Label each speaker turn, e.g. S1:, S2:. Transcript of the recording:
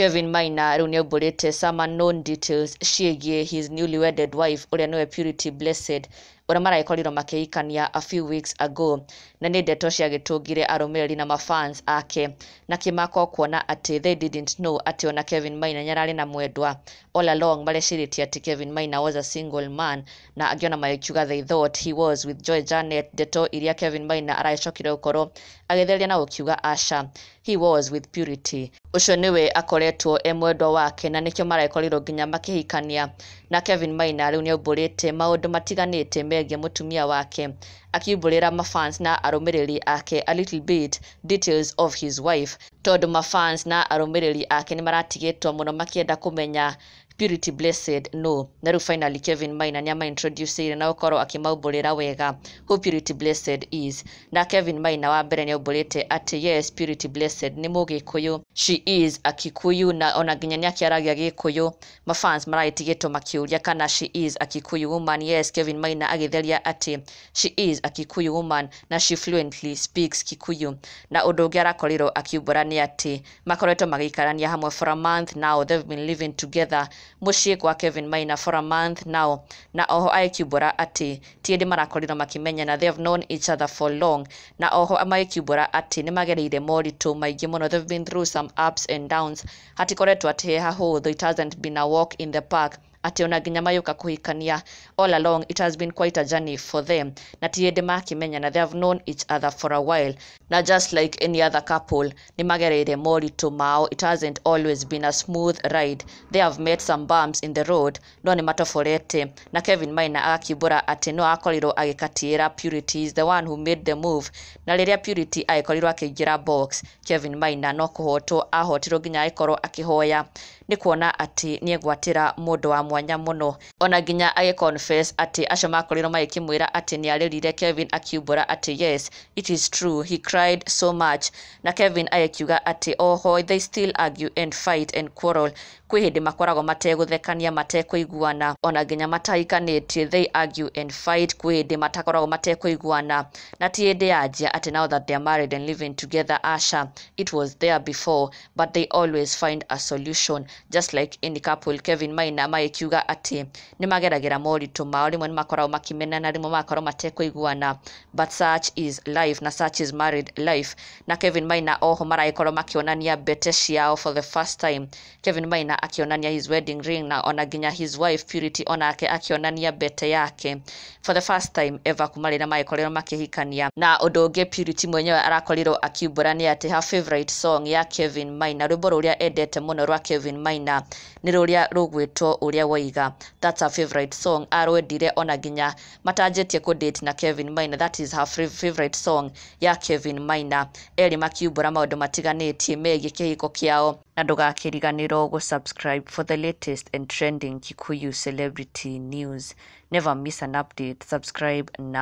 S1: Kelvin Maina riu niaumbũrĩte some unknown details ciĩgiĩ his newly wedded wife ũrĩa nĩwe Purity Blessed ũrĩa marakorirwo makĩhikania a few weeks ago, na nĩ ndeto ciagĩtũngire arũmĩrĩri na mafans ake na kĩmako kuona atĩ they didn't know atĩ ona Kelvin Maina nĩararĩ na mwendwa. All along marecirĩtie atĩ Kelvin Maina was a single man, na angĩ ona magĩkiuga they thought he was with Joy Janet, ndeto iria Kelvin Maina aracokire gũkorwo agĩtheria na gũkiuga aca, he was with Purity. Ũcio nĩwe akoretwo mwendwa wake na nĩkĩo marakorirwo nginya makĩhikania, na Kelvin Maina rĩu nĩaumbũrĩte maũndũ matiganĩte megiĩ mũtumia wake, akiumbũrĩra mafans na arũmĩrĩri ake a little bit details of his wife, tondũ mafans na arũmĩrĩri ake nĩ maratigĩtwo mũno makĩenda kũmenya Purity Blessed no, na rĩu finally Kelvin Maina nĩama introduce na gũkorwo akĩmaumbũrĩra wega who Purity Blessed is. Na Kelvin Maina wa mbere nĩaumbũrĩte atĩ yes, Purity Blessed nĩ Mũgĩkũyũ, she is a Kikuyu, na ona nginya nĩakĩaragia Gĩkũyũ. Mafans maraitigĩtwo makĩũria kana she is a Kikuyu woman. Yes, Kelvin Maina agĩtheria atĩ she is a Kikuyu woman na she fluently speaks Kikuyu. Na ũndũ ũngĩ arakorirwo akiumbũra nĩ atĩ makoretwo magĩikarania hamwe for a month now, they've been living together muciĩ kwa Kelvin Maina for a month now, na oho agĩkiumbũra atĩ ti hĩndĩ marakorirwo makĩmenyana, they have known each other for long, na oho magĩkiumbũra atĩ nĩ magereire moritũ maingĩ mũno, they've been through some ups and downs, hatikoretwo atĩ he hahũthũ, it hasn't been a walk in the park, ati ona nginya mayuka kuhikania. All along it has been quite a journey for them, na ti hĩndĩ makimenyana, they have known each other for a while, na just like any other couple ni magereire moritũ mao, it hasn't always been a smooth ride, they have met some bumps in the road, no ni matoforete. Na Kelvin Maina agakiumbũra atĩ no akorirwo agĩkatiĩra Purity is the one who made the move, na rĩrĩa Purity agĩkorirwo akĩingĩra box, Kelvin Maina no kũhotwo ahotirwo nginya agĩkorwo akĩhoya nĩ kuona atĩ nĩegwatĩra mũndũ wa mwanya mũno, ona nginya agĩconfess atĩ acio makorirwo magĩkĩmwĩra atĩ nĩarĩrire. Kelvin akiumbũra atĩ yes, it is true, he cried so much, na Kelvin agĩkiuga atĩ oho they still argue and fight and quarrel, kwĩ hĩndĩ makoragwo mategũthekania matekũiguana, ona nginya matahikanĩtie they argue and fight, kwĩ hĩndĩ matakoragwo matekũiguana, na ti hĩndĩ yanjia atĩ now that they are married and living together, aca, it was there before, but they always find a solution just like any couple. Kelvin Maina magĩkiuga atĩ nĩ mageragĩra moritũ mao, rĩmwe nĩ makoragwo makimenana, rĩmwe makoragwo matekũiguana, but such is life, na such is married life. Na Kelvin Maina oho maragĩkorwo makĩonania mbete ciao for the first time, Kelvin Maina akĩonania his wedding ring, na ona nginya his wife Purity onake akĩonania mbete yake for the first time ever kuma rĩrĩa magĩkorirwo makĩhikania. Na ũndũ ũngĩ Purity mwenyewe arakorirwo akiumbũra nĩ atĩ her favorite song ya Kelvin Maina, rwĩmbo rũrĩa endete mũno rwa Kelvin Maina nĩ rũrĩa rũgwĩtwo ũrĩa waiga, that's her favorite song, arwendire ona nginya matanjĩtie kũdate na Kelvin Maina, that is her favorite song ya Kelvin Maina. Erĩ makiumbũra maũndũ matiganĩtie megiĩ kĩhiko kĩao, na ndũgakĩriganĩrwo gũsubscribe for the latest and trending Kikuyu celebrity news. Never miss an update, subscribe now.